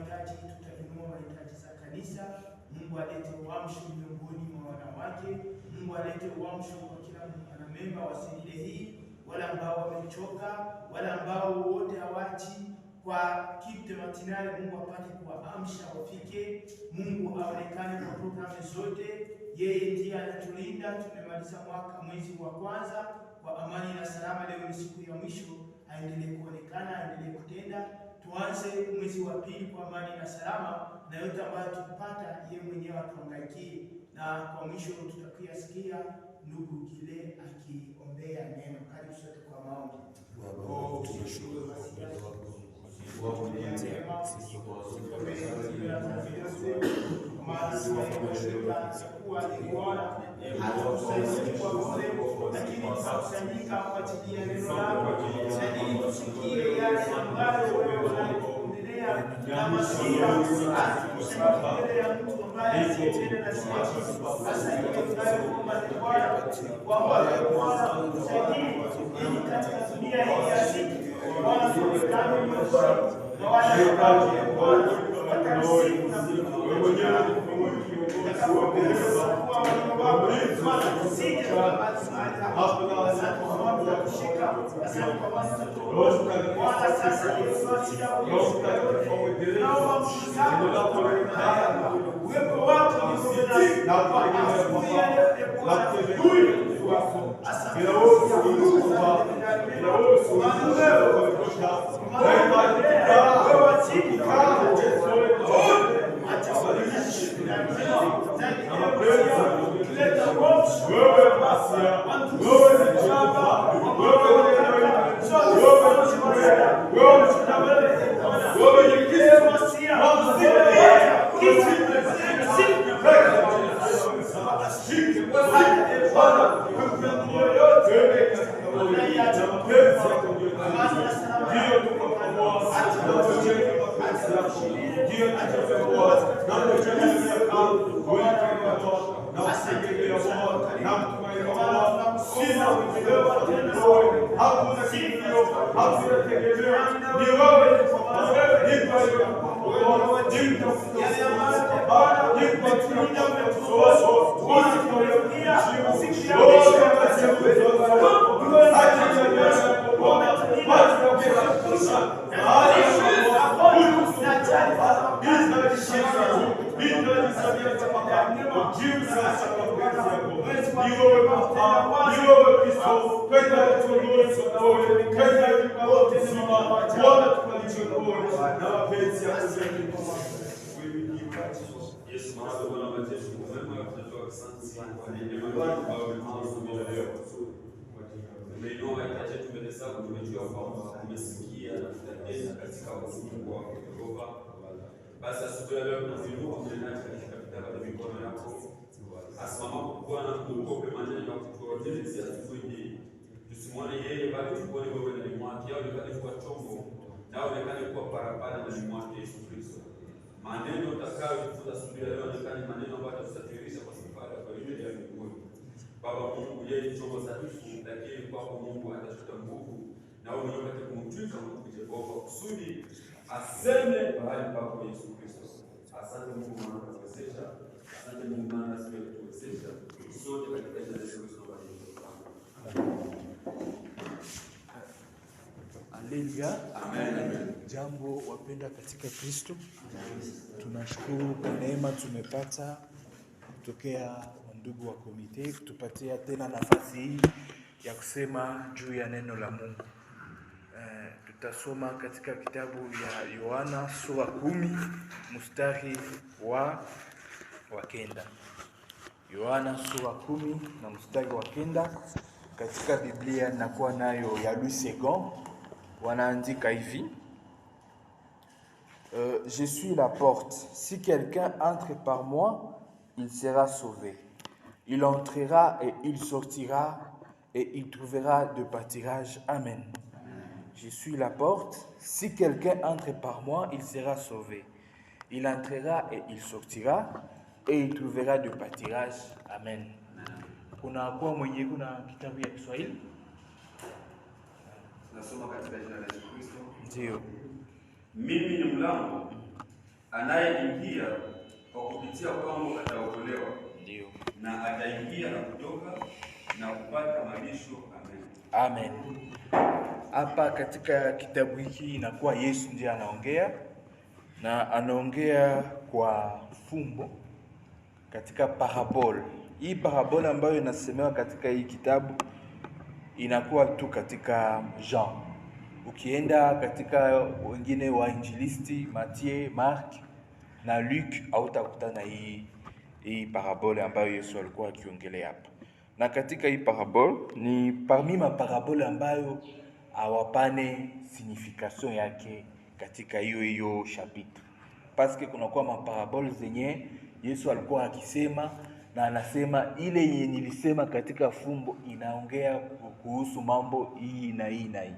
mahitaji, tutainua mahitaji za kanisa. Mungu alete uamsho miongoni mwa wanawake. Mungu alete uamsho kwa kila mwanamemba wa semina hii, wale ambao wamechoka, wale ambao wote hawachi kwa kipte matinale. Mungu apate kuwaamsha wafike. Mungu aonekane kwa programu zote. Yeye ndiye anatulinda. Tumemaliza mwezi wa kwanza kwa amani na salama. Leo ni siku ya mwisho. Aendelee kuonekana, aendelee kutenda. Tuanze mwezi wa pili kwa amani na salama, na yote ambayo tukipata yeye mwenyewe atuangaikie. Na kwa mwisho tutakuyasikia ndugu Gile akiombea neno. Karibu sote kwa maombi. Tunashukuru basi asubuhi leo tunazinuka mwenyewe katika vitaba vya mikono yako. Asimama Bwana kuokope maneno ya kutuotelezea asubuhi hii. Tusimwone yeye bali tuone wewe ndani mwake, au onekane kuwa chombo na onekane kuwa parapanda ndani mwake Yesu Kristo. Maneno utakayotufunza asubuhi leo onekane maneno ambayo yatasafirisha kwa safari kwa injili ya mbinguni. Baba Mungu, yeye ni chombo dhaifu, lakini kwako Mungu atachota nguvu na wewe mwenyewe katika kumtwika Mungu Jehova kusudi aseme bahali pako Yesu Kristo. Asante Mungu maana kutuwezesha. Asante Mungu maana asiye kutuwezesha. Sote katika jina la Yesu Kristo bali. Haleluya. Amen. Jambo wapenda katika Kristo. Tunashukuru kwa neema tumepata kutokea ndugu wa komite kutupatia tena nafasi hii ya kusema juu ya neno la Mungu. Tutasoma katika kitabu ya Yohana sura 10 mstari wa kenda. Yohana sura 10 na mstari wa kenda katika Biblia nakuwa nayo ya Louis II wanaandika hivi: je suis la porte, si quelqu'un entre par moi, il sera sauvé. Il entrera et il sortira et il trouvera de pâturage. Amen. Je suis la porte, si quelqu'un entre par moi, il sera sauvé. Il entrera et il sortira et il trouvera de pâturage. Amen. Kuna kwa mwenye kuna kitabu ya Kiswahili? Nasoma katika jina la Yesu Kristo. Ndio. Mimi ni mlango. Anayeingia kwa kupitia pango ataokolewa, Ndio. na ataingia na kutoka na kupata malisho. Amen. Amen. Hapa katika kitabu hiki inakuwa Yesu ndiye anaongea, na anaongea kwa fumbo katika parabole. Hii parabole ambayo inasemewa katika hii kitabu inakuwa tu katika Jean. Ukienda katika wengine wa injilisti Mathieu, Mark na Luc hautakutana hii parabole ambayo Yesu alikuwa akiongelea hapa. Na katika hii parabole ni parmi maparabole ambayo hawapane signification yake katika hiyo chapitre, paske kunakuwa maparabole zenye Yesu alikuwa akisema na anasema ile yenye nilisema katika fumbo inaongea kuhusu mambo hii na hii na hii,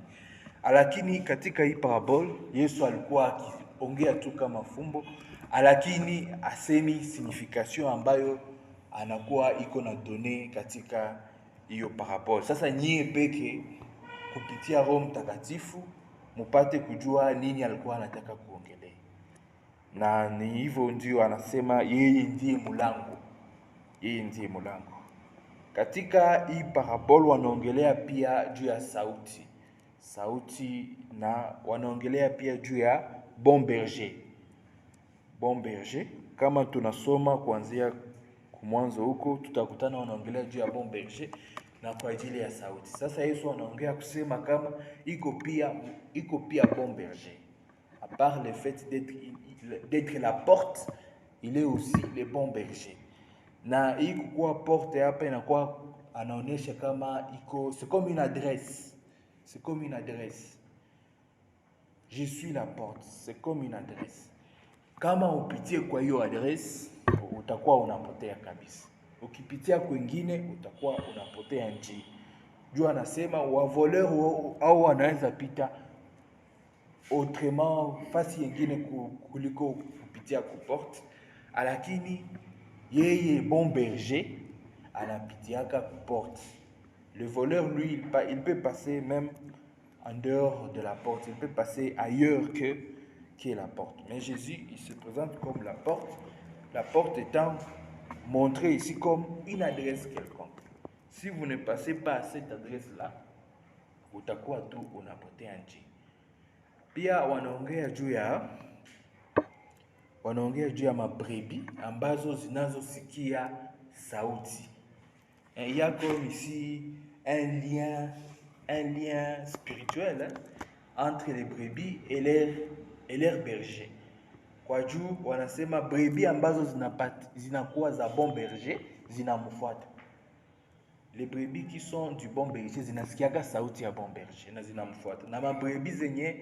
lakini katika hii parabole Yesu alikuwa akiongea tu kama fumbo, lakini asemi signification ambayo anakuwa iko na done katika hiyo parabole. Sasa nyie peke kupitia Roho Mtakatifu mupate kujua nini alikuwa anataka kuongelea, na ni hivyo ndio anasema yeye ndiye mlango, yeye ndiye mlango. Katika hii parabole wanaongelea pia juu ya sauti, na wanaongelea pia juu ya bon berger. Bon berger, kama tunasoma kuanzia mwanzo huko tutakutana wanaongelea juu ya bon berger na kwa ajili ya sauti. Sasa Yesu anaongea kusema kama iko pia bon berger. À part le fait d'être la porte, il est aussi le bon berger. Na hii kukuwa porte hapa inakuwa anaonyesha kama c'est comme une adresse. C'est comme une adresse. Je suis la porte, c'est comme une adresse. Kama upitie kwa hiyo adresse utakuwa unapotea kabisa. Ukipitia kwingine utakuwa unapotea njia. Juu anasema wavoleur au wanaweza pita autrement fasi nyingine kuliko kupitia ku porte, lakini yeye bon berger anapitiaka ku porte. Le voleur lui il peut passer même en dehors de la porte, il peut passer ailleurs que la porte. Mais Jésus, il se présente comme la porte étant montrée ici comme une adresse quelconque. Si vous ne passez pas à cette adresse-là, utakuwa tu unapotea njia. Pia wanaongea juu ya mabrebi ambazo zinazosikia sauti. Il y a comme ici un lien spirituel entre les brebis et leur berger. Kwa juu wanasema brebis ambazo zinakuwa za bon berger zinamfuata. Les brebis qui sont du bon berger zinasikiaka sauti ya bon berger na zinamfuata. Na mabrebis zenye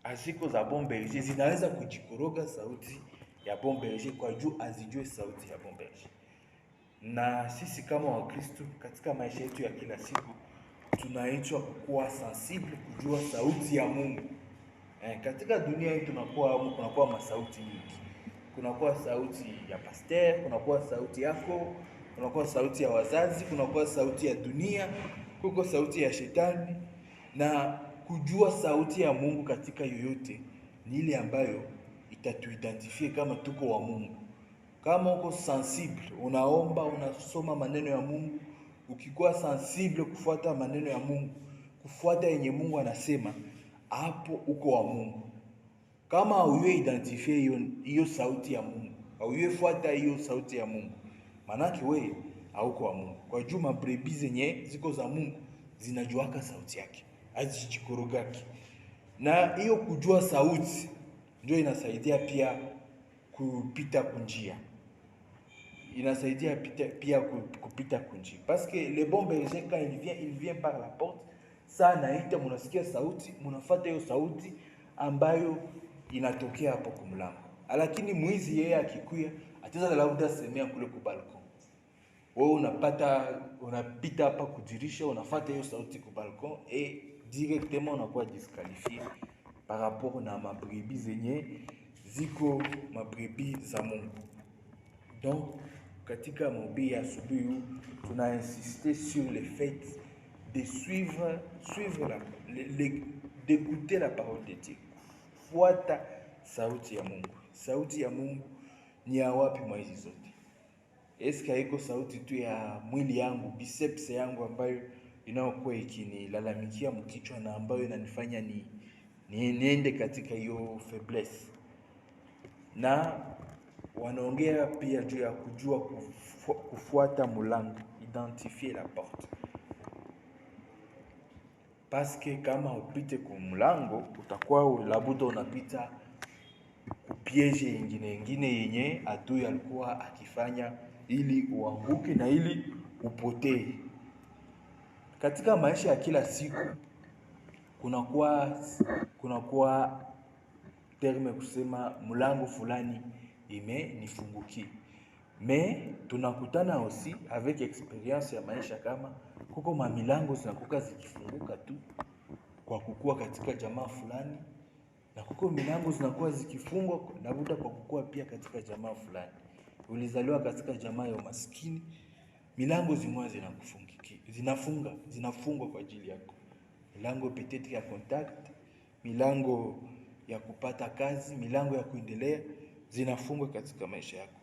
aziko za bon berger zinaweza kujikoroga sauti ya bon berger kwa juu azijue sauti ya bon berger. Na sisi kama Wakristo katika maisha yetu ya kila siku tunaitwa kuwa sensible kujua sauti ya Mungu. Katika dunia hii kunakuwa masauti nyingi. Kunakuwa sauti ya pastor, kunakuwa sauti yako, kunakuwa sauti ya wazazi, kunakuwa sauti ya dunia, kuko sauti ya shetani. Na kujua sauti ya Mungu katika yoyote ni ile ambayo itatuidentifie kama tuko wa Mungu. Kama uko sensible, unaomba, unasoma maneno ya Mungu, ukikuwa sensible kufuata maneno ya Mungu, kufuata yenye Mungu anasema, hapo uko wa Mungu. Kama hauye identifie hiyo sauti ya Mungu, hauye fuata hiyo sauti ya Mungu, manake wewe hauko wa Mungu. Kwa juu mabrebi zenye ziko za Mungu zinajuaka sauti yake, hazijikorogaki. Na hiyo kujua sauti ndio inasaidia pia kupita kunjia. Inasaidia pia kupita kunjia. Parce que le bon berger quand il vient par la porte, saa naita munasikia sauti, munafuata hiyo sauti ambayo inatokea hapo kumlango. Lakini mwizi yeye akikuya ataweza labda semea kule ku balcon. Wewe unapita hapa kudirisha, unafuata hiyo sauti ku balcon et directement unakuwa disqualifié par rapport na mabrebis zenye ziko mabrebis za Mungu. Donc katika mahubiri ya asubuhi tuna insister sur le fait de d'écouter la parole de Dieu. Fuata sauti ya Mungu. sauti ya Mungu ni ya wapi mwa hizi zote? Eske haiko sauti tu ya mwili yangu, biceps yangu ambayo inayokuwa ikinilalamikia mkichwa na ambayo inanifanya niende katika hiyo faiblesse? Na wanaongea pia juu ya kujua kufuata mulango, identifier la porte. Paske kama upite kwa mlango utakuwa labuda unapita kupieje ingine yenye adui alikuwa akifanya ili uanguke na ili upotee. Katika maisha ya kila siku kunakuwa terme kusema mlango fulani imenifungukia. Me tunakutana aussi avec experience ya maisha kama kuko mamilango zinakuwa zikifunguka tu kwa kukua katika jamaa fulani, na kuko milango zinakuwa zikifungwa labuda kwa kukua pia katika jamaa fulani. Ulizaliwa katika jamaa ya umaskini, milango zimwa zinafungwa kwa ajili yako. Milango peut-être ya contact, milango ya kupata kazi, milango ya kuendelea zinafungwa katika maisha yako.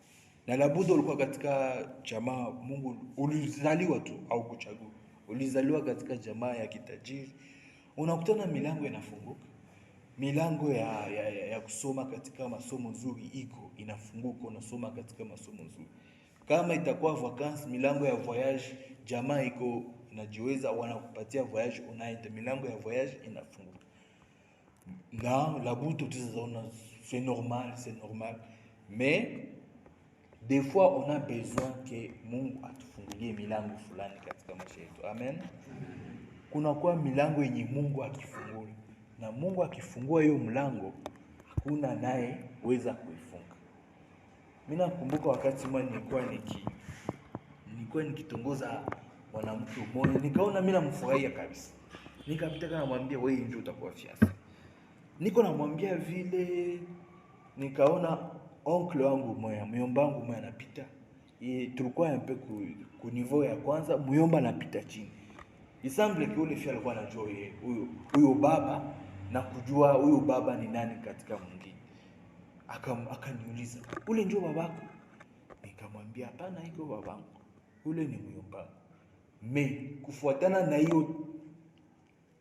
Na labuda ulikuwa katika jamaa Mungu ulizaliwa tu au kuchagua. Ulizaliwa katika jamaa ya kitajiri, unakutana milango inafunguka. Milango ya kusoma katika masomo nzuri iko inafunguka, unasoma katika masomo nzuri. Kama itakuwa vacances, milango ya voyage jamaa iko inajiweza, wanakupatia voyage unaenda, milango ya voyage inafunguka. Na labuda utaona c'est normal. Mais des fois on a besoin que Mungu atufungulie milango fulani katika maisha yetu. Amen. Kuna kwa milango yenye Mungu akifungua, na Mungu akifungua hiyo mlango hakuna naye weza kuifunga. Mimi nakumbuka wakati mmoja nilikuwa nikitongoza mwanamke mmoja, nikaona mimi namfurahia kabisa. Nikapita kana namwambia wewe ndio utakuwa fiancé. Niko namwambia vile, nikaona oncle wangu mmoja, myomba wangu mmoja anapita. Tulikuwa un peu ku niveau ya kwanza, myomba anapita chini. Isamble que ule fia alikuwa anajua huyo baba na kujua huyo baba ni nani katika mwingine. Akaniuliza, ule ndio babako? Nikamwambia hapana, iko babangu. Ule ni myomba. Me kufuatana na hiyo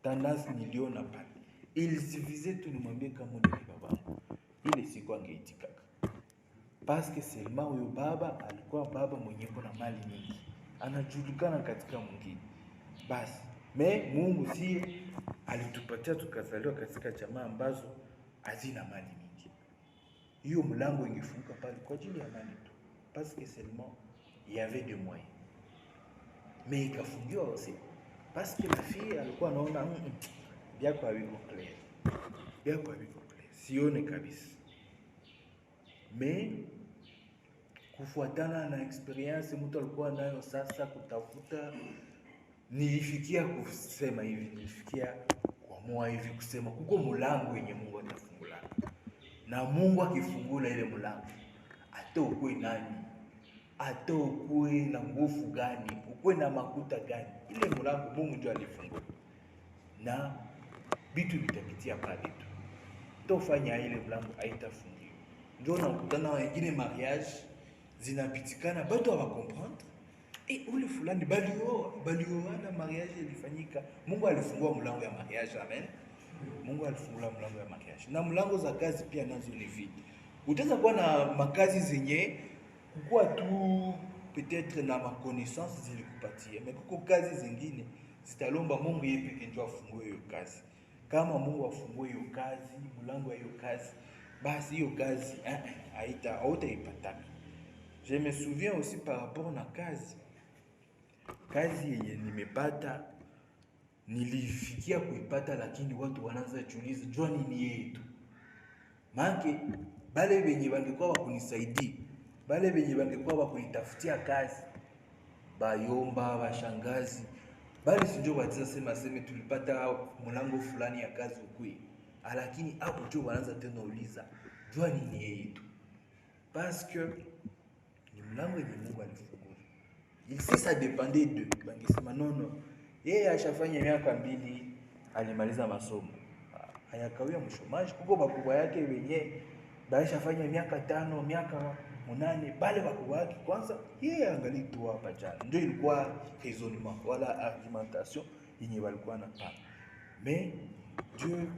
tendance niliona pale, il suffisait tu nimwambie kama ni babangu, ile siku angeitika. Parce que seulement huyo baba alikuwa baba mwenye kuna mali nyingi, anajulikana katika mwingine. Basi me Mungu si alitupatia tukazaliwa katika jamaa ambazo hazina mali nyingi. Hiyo mlango ingefunguka pale kwa ajili ya mali tu, parce que seulement il y avait des moyens. Mais ikafungiwa aussi parce que la fille alikuwa anaona byako haviko clear, sione kabisa. Mais kufuatana na experience mtu alikuwa nayo sasa kutafuta, nilifikia kusema hivi, nilifikia kuamua hivi kusema kuko mlango yenye Mungu atafungula. Na Mungu akifungula ile mlango, hata ukue nani, hata ukue na nguvu gani, ukue na makuta gani, ile mlango Mungu ndio alifungula. Na vitu vitapitia pale tu. Tofanya ile mlango haitafungiwa. Ndio nakutana wengine mariage zinapitikana bado hawakomprendre. Ule fulani balioana mariage ilifanyika. Mungu alifungua mlango ya mariage. Amen. Mungu alifungua mlango ya mariage. Na mlango za kazi pia nazo ni vile. Utaweza kuwa na makazi zenye kukua tu peut-être na makonaissance zilikupatia. Mais kuko kazi zingine zitalomba Mungu yeye pekee ndio afungue hiyo kazi. Kama Mungu afungue hiyo kazi, mlango ya hiyo kazi, basi hiyo kazi hautaipata. Je me souviens aussi par rapport na kazi yenye nimepata, nilifikia kuipata, lakini watu wanaanza kuuliza jua nini yetu. Maana bale wenye wangekuwa wakunisaidia, bale wenye wangekuwa wakunitafutia kazi, bayomba, bashangazi, bali sijui watiza sema tulipata mlango fulani ya kazi ukui. Lakini hapo ndio wanaanza tena uliza jua nini yetu. Parce que ni mlango yenye Mungu alifungua. Il sait ça dépendait de bangisema nono. Yeye ashafanya miaka 2 alimaliza masomo. Hayakawia mshomaji kuko bakubwa yake wenyewe baisha fanya miaka 5 miaka 8 bale wakubwa wake kwanza yeye angali tu hapa jana. Ndio ilikuwa raisonnement wala argumentation yenye walikuwa na pa. Mais Dieu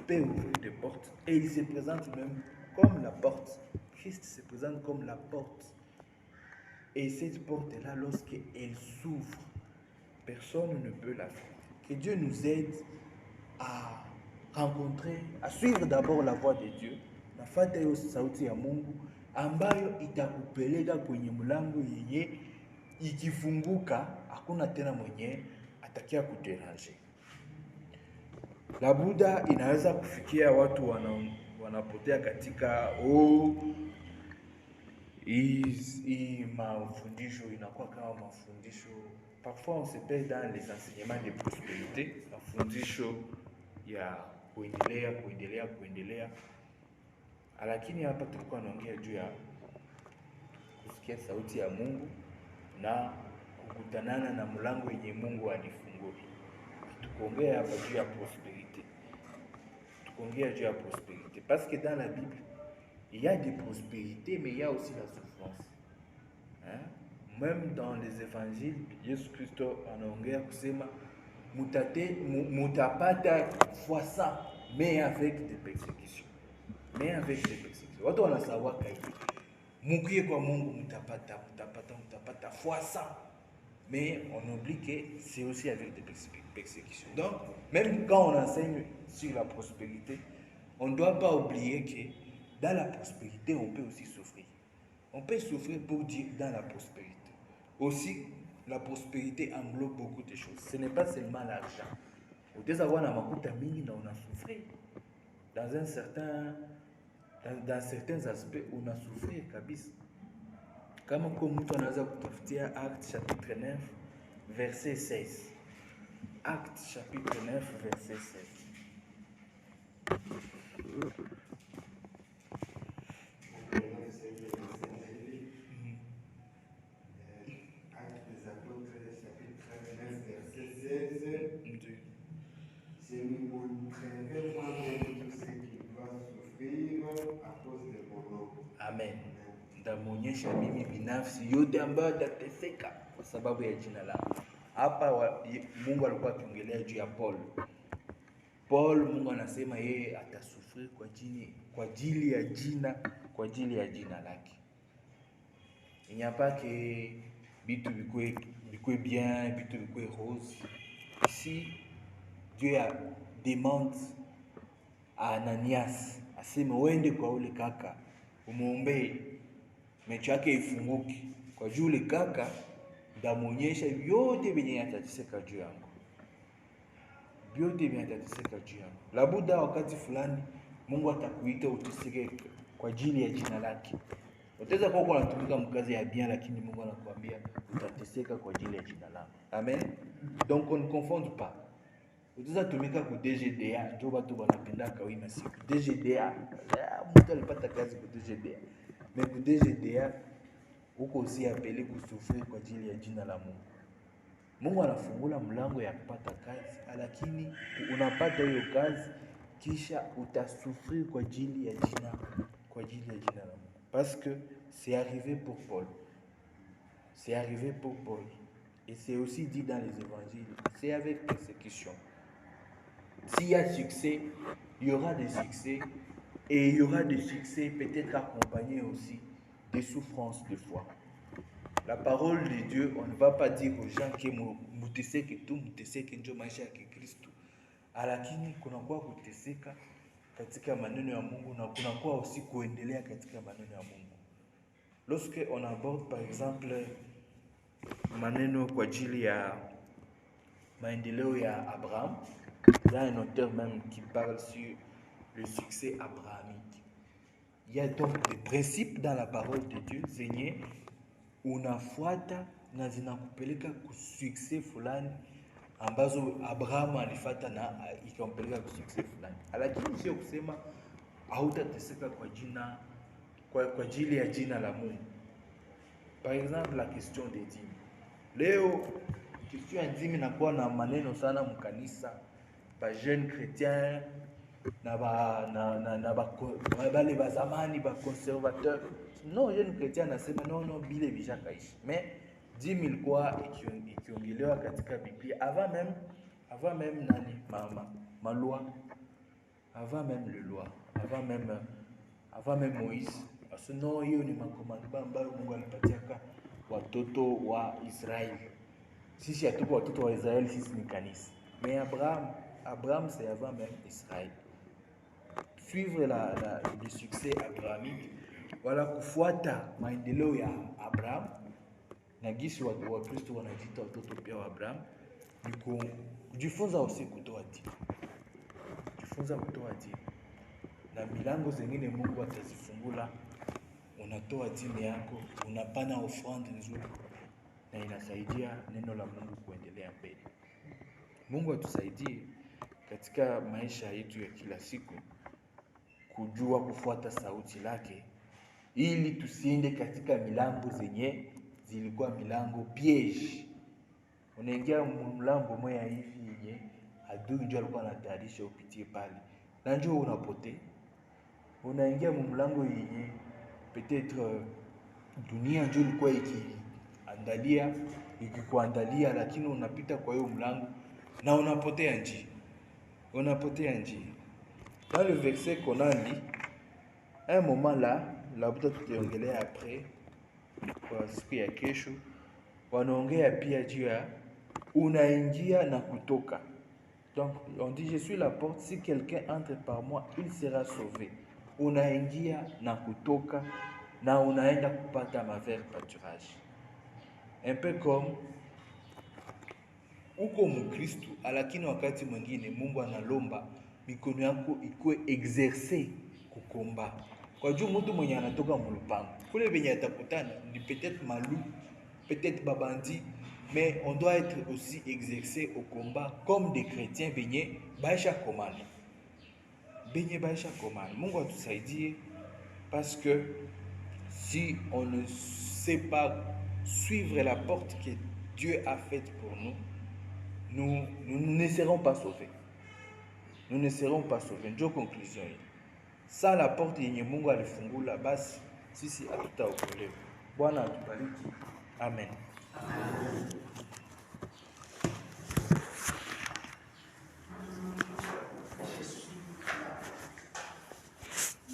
peut ouvrir des portes et il se présente même comme la porte. Christ se présente comme la porte. Et cette porte-là, lorsqu'elle s'ouvre, personne ne peut la fermer. Que Dieu nous aide à rencontrer, à suivre d'abord la voie de Dieu. Nafuata hiyo sauti ya Mungu ambayo itakupeleka kwenye mlango yenye ikifunguka hakuna tena mwenye atakia kuderanger. La Buddha inaweza kufikia watu wanapotea katika hii mafundisho inakuwa kama mafundisho. Parfois on se perd dans les enseignements de prospérité, mafundisho ya kuendelea. Lakini hapa tulikuwa naongea juu ya kusikia sauti ya Mungu na kukutanana na mlango yenye Mungu alifungua. Tukuongea hapa juu ya prospérité. Parce que dans la Bible, il y a des prospérités, mais il y a aussi la souffrance. Hein? Même dans les évangiles, Jésus Christ anaongea kusema mutapata fois 100, mais avec des persécutions. Watu wanasawa kai. Mukie kwa Mungu mutapata fois 100. Mais on oublie que c'est aussi avec des persécutions. Donc, même quand on enseigne sur la prospérité, on ne doit pas oublier que dans la prospérité, on peut aussi souffrir. On peut souffrir pour dire dans la prospérité. Aussi, la prospérité englobe beaucoup de choses. Ce n'est pas seulement l'argent. Au début, on a makuta mingi na on a souffert. Dans certains aspects, on a souffert kabisa. Kama mtu anaweza kutafutia Actes chapitre 9 verset 16. Actes chapitre 9 verset 16. Je lui montrerai moi-même tout ce qu'il va souffrir à cause de mon nom. Amen. Ndamwonyesha mimi binafsi yote ambayo atateseka kwa sababu ya jina langu. Hapa Mungu alikuwa akiongelea juu ya Paul. Mungu anasema yeye atasufiri kwa ajili ya jina lake. Il n'y a pas que bitu bikwe bien, bitu bikwe rose. Ici, Dieu demande à Ananias, aseme uende kwa ule kaka, umuombee macho yake ifunguke. Kwa juu ule kaka ndamwonyesha yote venye atateseka juu yangu. Labuda wakati fulani Mungu atakuita uteseke kwa ajili ya jina lake. Utaweza kuwa unatumika mkazi ya bien, lakini Mungu anakuambia utateseka kwa ajili ya jina langu. Amen. Donc on ne confonde pas. Utaweza tumika ku DGDA, ndio watu wanapenda kawima siku. DGDA, mtu alipata kazi ku DGDA. Mais ku DGDA uko usi apeli kusufiri kwa ajili ya jina la Mungu. Mungu anafungula mlango ya kupata kazi, lakini unapata hiyo kazi kisha utasufiri kwa ajili ya jina la Mungu. Parce que c'est arrivé pour Paul. Et c'est aussi dit dans les évangiles, c'est avec persécution. S'il y a succès, il y aura des succès. Et il y aura des succès peut-être accompagnés aussi des souffrances de foi. La parole de Dieu, on ne va pas dire aux gens que muteseke tu, muteseke njo maisha ya Kristo. Lakini kunakuwa kuteseka katika maneno ya Mungu na kunakuwa aussi kuendelea katika maneno ya Mungu. Lorsque on aborde par exemple maneno kwa ajili ya maendeleo ya Abraham, il y a un auteur même qui parle sur le succès abrahamique. Il y a donc des principes dans la parole de Dieu zenye unafuata na zinakupeleka ku succès fulani ambazo Abraham alifuata na ikampeleka ku succès fulani. Lakini sio kusema hautateseka kwa ajili ya jina la Mungu. Par exemple la question des dîmes. Leo question ya dîmes inakuwa na maneno sana mkanisa. Ba jeunes chrétiens bale bazamani ba conservateur. Non, jeune chrétien anasema non bile vishakaishi. Mais 10 000 kwa ikiongelewa katika Biblia avant même nani ma loi, avant même le loi, avant même Moïse. Parce que non, hiyo ni makomando ambayo Mungu alipatiaka watoto wa Israeli. Sisi hatuko watoto wa Israeli, sisi ni kanisa. Mais Abraham c'est avant même Israël. Suivre le succès abrahamique, wala kufuata maendeleo ya Abraham na gisi wa Kristo wanajiita watoto pia wa Abraham, ni kujifunza usi kutoa dini. Kujifunza kutoa dini. Na milango zingine Mungu atazifungula, unatoa dini yako, unapana offrande nzuri na inasaidia neno la Mungu kuendelea mbele. Mungu atusaidie katika maisha yetu ya kila siku kujua kufuata sauti lake, ili tusiende katika milango zenye zilikuwa milango piège. Unaingia mlango moja hivi yenye adui ndio alikuwa anatayarisha upitie pale, na njoo unapotea. Unaingia mlango yenye peut-être dunia ndio ilikuwa ikikuandalia, lakini unapita kwa hiyo mlango na unapotea njia. Dans le verset qu'on a lu, un moment là, labda tutaongelea après kwa siku ya kesho, wanaongea pia juu ya unaingia na kutoka. Donc on dit je suis la porte, si quelqu'un entre par moi, il sera sauvé. Unaingia na kutoka na unaenda kupata maver pâturage. Un peu comme uko Mkristo, lakini wakati mwingine Mungu analomba mikono yako ikuwe exercer kukomba. Kwa juu mtu mwenye anatoka mulupango, kule venye atakutana ni peut-être malou, peut-être babandi, mais on doit être aussi exercé au combat comme des chrétiens venye baisha komana. Mungu atusaidie, parce que si on ne sait pas suivre la porte que Dieu a faite pour nous, nous ne serons pas sauvés. Nous ne serons pas sauvés. Ndio conclusion hii. Sa la porte yenye Mungu alifungula, basi sisi hatutaokolewa. Bwana atubariki. Amen.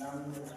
Amen.